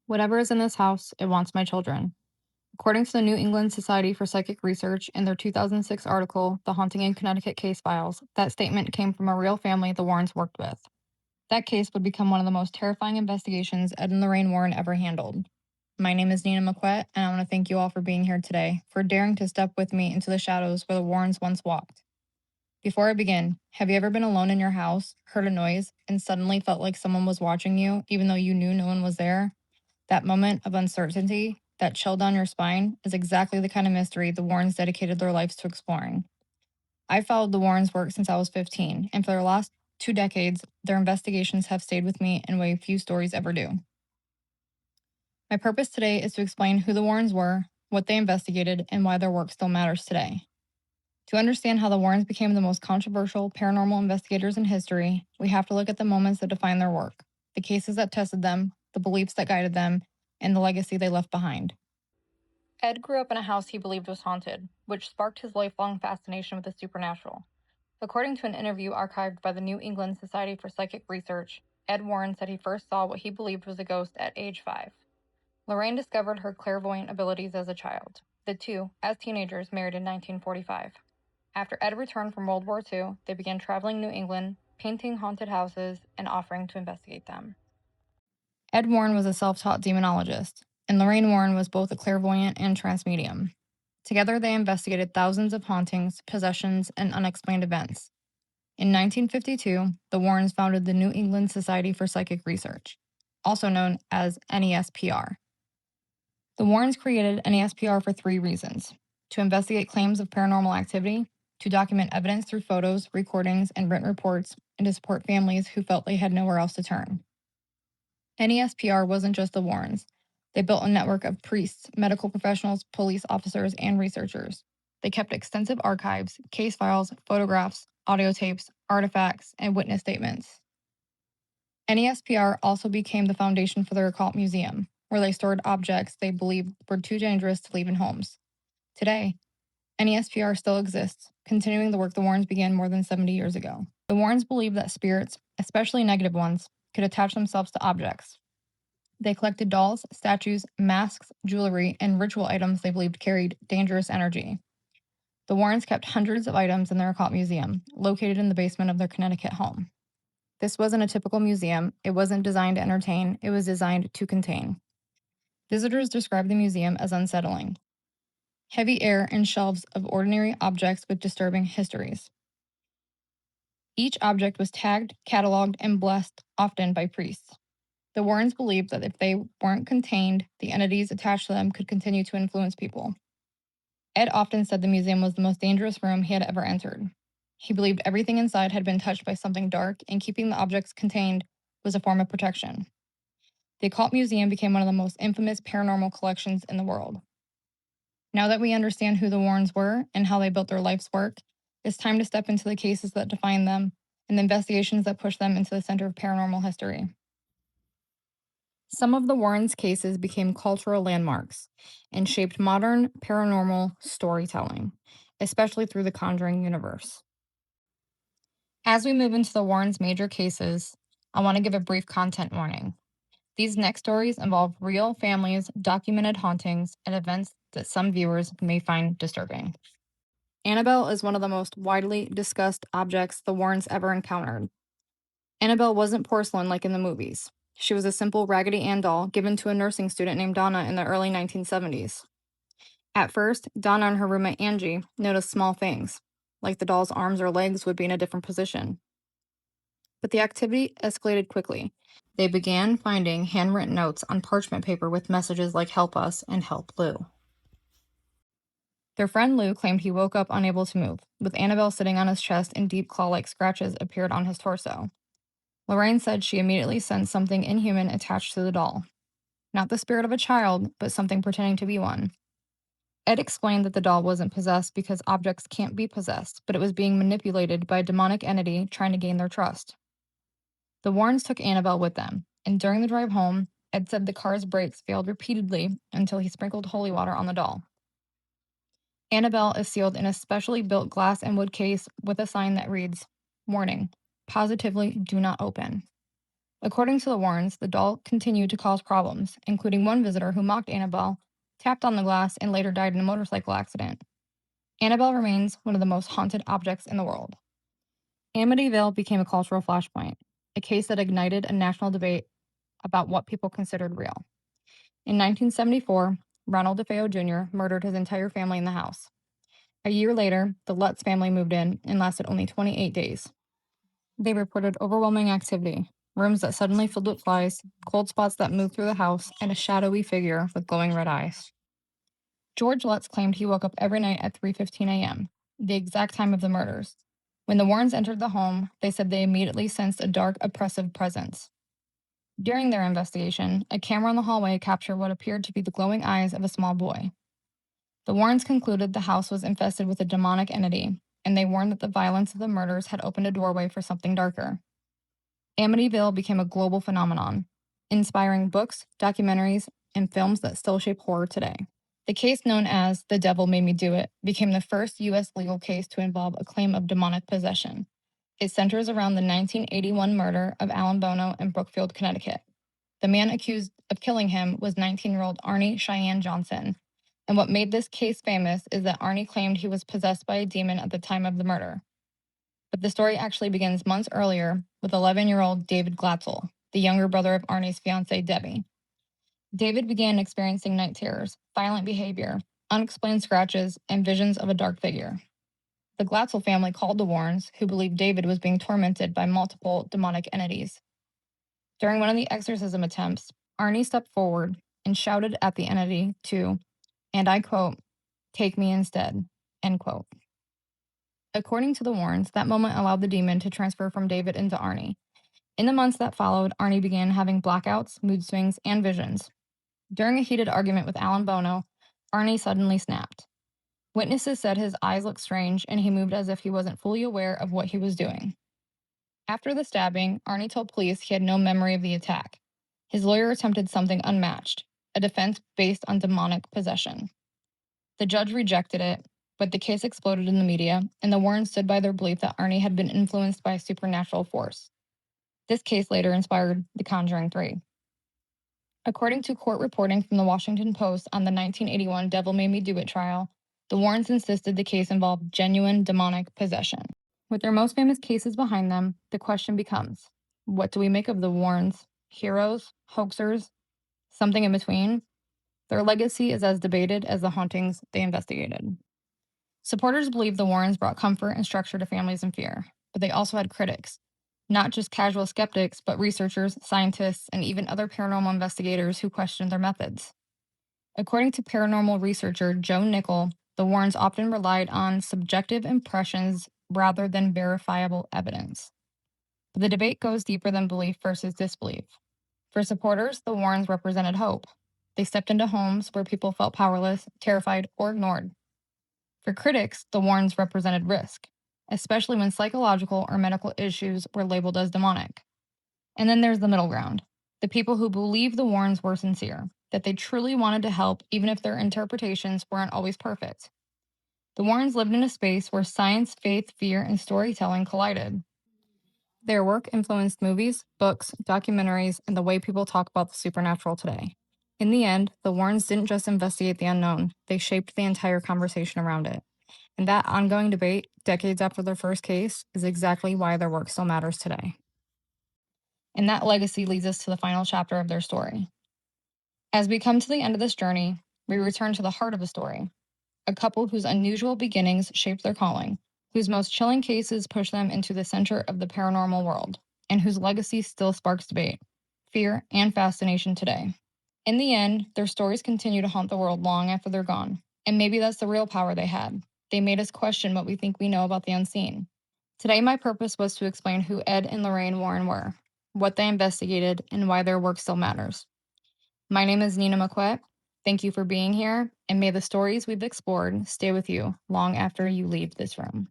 Whatever is in this house, it wants my children. According to the New England Society for Psychic Research in their 2006 article, The Haunting in Connecticut Case Files, that statement came from a real family the Warrens worked with. That case would become one of the most terrifying investigations Ed and Lorraine Warren ever handled. My name is Nina McQuet, and I want to thank you all for being here today, for daring to step with me into the shadows where the Warrens once walked. Before I begin, have you ever been alone in your house, heard a noise, and suddenly felt like someone was watching you, even though you knew no one was there? That moment of uncertainty, that chill down your spine, is exactly the kind of mystery the Warrens dedicated their lives to exploring. I've followed the Warrens' work since I was 15, and for the last 2 decades, their investigations have stayed with me in a way few stories ever do. My purpose today is to explain who the Warrens were, what they investigated, and why their work still matters today. To understand how the Warrens became the most controversial paranormal investigators in history, we have to look at the moments that define their work, the cases that tested them, the beliefs that guided them, and the legacy they left behind. Ed grew up in a house he believed was haunted, which sparked his lifelong fascination with the supernatural. According to an interview archived by the New England Society for Psychic Research, Ed Warren said he first saw what he believed was a ghost at age 5. Lorraine discovered her clairvoyant abilities as a child. The two, as teenagers, married in 1945. After Ed returned from World War II, they began traveling New England, painting haunted houses, and offering to investigate them. Ed Warren was a self-taught demonologist, and Lorraine Warren was both a clairvoyant and trance medium. Together, they investigated thousands of hauntings, possessions, and unexplained events. In 1952, the Warrens founded the New England Society for Psychic Research, also known as NESPR. The Warrens created NESPR for 3 reasons: to investigate claims of paranormal activity, to document evidence through photos, recordings, and written reports, and to support families who felt they had nowhere else to turn. NESPR wasn't just the Warrens. They built a network of priests, medical professionals, police officers, and researchers. They kept extensive archives, case files, photographs, audio tapes, artifacts, and witness statements. NESPR also became the foundation for their occult museum, where they stored objects they believed were too dangerous to leave in homes. Today, NESPR still exists, continuing the work the Warrens began more than 70 years ago. The Warrens believed that spirits, especially negative ones, could attach themselves to objects. They collected dolls, statues, masks, jewelry, and ritual items they believed carried dangerous energy. The Warrens kept hundreds of items in their occult museum, located in the basement of their Connecticut home. This wasn't a typical museum. It wasn't designed to entertain. It was designed to contain. Visitors described the museum as unsettling. Heavy air and shelves of ordinary objects with disturbing histories. Each object was tagged, cataloged, and blessed, often by priests. The Warrens believed that if they weren't contained, the entities attached to them could continue to influence people. Ed often said the museum was the most dangerous room he had ever entered. He believed everything inside had been touched by something dark, and keeping the objects contained was a form of protection. The Occult Museum became one of the most infamous paranormal collections in the world. Now that we understand who the Warrens were and how they built their life's work, it's time to step into the cases that define them and the investigations that push them into the center of paranormal history. Some of the Warrens' cases became cultural landmarks and shaped modern paranormal storytelling, especially through the Conjuring universe. As we move into the Warrens' major cases, I want to give a brief content warning. These next stories involve real families, documented hauntings, and events that some viewers may find disturbing. Annabelle is one of the most widely discussed objects the Warrens ever encountered. Annabelle wasn't porcelain like in the movies. She was a simple Raggedy Ann doll given to a nursing student named Donna in the early 1970s. At first, Donna and her roommate Angie noticed small things, like the doll's arms or legs would be in a different position. But the activity escalated quickly. They began finding handwritten notes on parchment paper with messages like "Help us" and "Help Lou." Their friend Lou claimed he woke up unable to move, with Annabelle sitting on his chest and deep claw-like scratches appeared on his torso. Lorraine said she immediately sensed something inhuman attached to the doll. Not the spirit of a child, but something pretending to be one. Ed explained that the doll wasn't possessed because objects can't be possessed, but it was being manipulated by a demonic entity trying to gain their trust. The Warrens took Annabelle with them, and during the drive home, Ed said the car's brakes failed repeatedly until he sprinkled holy water on the doll. Annabelle is sealed in a specially built glass and wood case with a sign that reads, "Warning, positively do not open." According to the Warrens, the doll continued to cause problems, including one visitor who mocked Annabelle, tapped on the glass, and later died in a motorcycle accident. Annabelle remains one of the most haunted objects in the world. Amityville became a cultural flashpoint, a case that ignited a national debate about what people considered real. In 1974, Ronald DeFeo Jr. murdered his entire family in the house. A year later, the Lutz family moved in and lasted only 28 days. They reported overwhelming activity, rooms that suddenly filled with flies, cold spots that moved through the house, and a shadowy figure with glowing red eyes. George Lutz claimed he woke up every night at 3:15 a.m., the exact time of the murders. When the Warrens entered the home, they said they immediately sensed a dark, oppressive presence. During their investigation, a camera in the hallway captured what appeared to be the glowing eyes of a small boy. The Warrens concluded the house was infested with a demonic entity, and they warned that the violence of the murders had opened a doorway for something darker. Amityville became a global phenomenon, inspiring books, documentaries, and films that still shape horror today. The case known as The Devil Made Me Do It became the first U.S. legal case to involve a claim of demonic possession. It centers around the 1981 murder of Alan Bono in Brookfield, Connecticut. The man accused of killing him was 19-year-old Arnie Cheyenne Johnson, and what made this case famous is that Arnie claimed he was possessed by a demon at the time of the murder. But the story actually begins months earlier with 11-year-old David Glatzel, the younger brother of Arnie's fiancée, Debbie. David began experiencing night terrors, violent behavior, unexplained scratches, and visions of a dark figure. The Glatzel family called the Warrens, who believed David was being tormented by multiple demonic entities. During one of the exorcism attempts, Arnie stepped forward and shouted at the entity to, and I quote, "Take me instead," end quote. According to the Warrens, that moment allowed the demon to transfer from David into Arnie. In the months that followed, Arnie began having blackouts, mood swings, and visions. During a heated argument with Alan Bono, Arnie suddenly snapped. Witnesses said his eyes looked strange and he moved as if he wasn't fully aware of what he was doing. After the stabbing, Arnie told police he had no memory of the attack. His lawyer attempted something unmatched, a defense based on demonic possession. The judge rejected it, but the case exploded in the media, and the Warrens stood by their belief that Arnie had been influenced by a supernatural force. This case later inspired The Conjuring 3. According to court reporting from the Washington Post on the 1981 Devil Made Me Do It trial, the Warrens insisted the case involved genuine demonic possession. With their most famous cases behind them, the question becomes, what do we make of the Warrens? Heroes? Hoaxers? Something in between? Their legacy is as debated as the hauntings they investigated. Supporters believe the Warrens brought comfort and structure to families in fear, but they also had critics. Not just casual skeptics, but researchers, scientists, and even other paranormal investigators who questioned their methods. According to paranormal researcher Joe Nickel, the Warrens often relied on subjective impressions rather than verifiable evidence. But the debate goes deeper than belief versus disbelief. For supporters, the Warrens represented hope. They stepped into homes where people felt powerless, terrified, or ignored. For critics, the Warrens represented risk, especially when psychological or medical issues were labeled as demonic. And then there's the middle ground, the people who believe the Warrens were sincere, that they truly wanted to help even if their interpretations weren't always perfect. The Warrens lived in a space where science, faith, fear, and storytelling collided. Their work influenced movies, books, documentaries, and the way people talk about the supernatural today. In the end, the Warrens didn't just investigate the unknown, they shaped the entire conversation around it. And that ongoing debate, decades after their first case, is exactly why their work still matters today. And that legacy leads us to the final chapter of their story. As we come to the end of this journey, we return to the heart of the story, a couple whose unusual beginnings shaped their calling, whose most chilling cases pushed them into the center of the paranormal world, and whose legacy still sparks debate, fear, and fascination today. In the end, their stories continue to haunt the world long after they're gone, and maybe that's the real power they had. They made us question what we think we know about the unseen. Today, my purpose was to explain who Ed and Lorraine Warren were, what they investigated, and why their work still matters. My name is Nina McQuet. Thank you for being here, and may the stories we've explored stay with you long after you leave this room.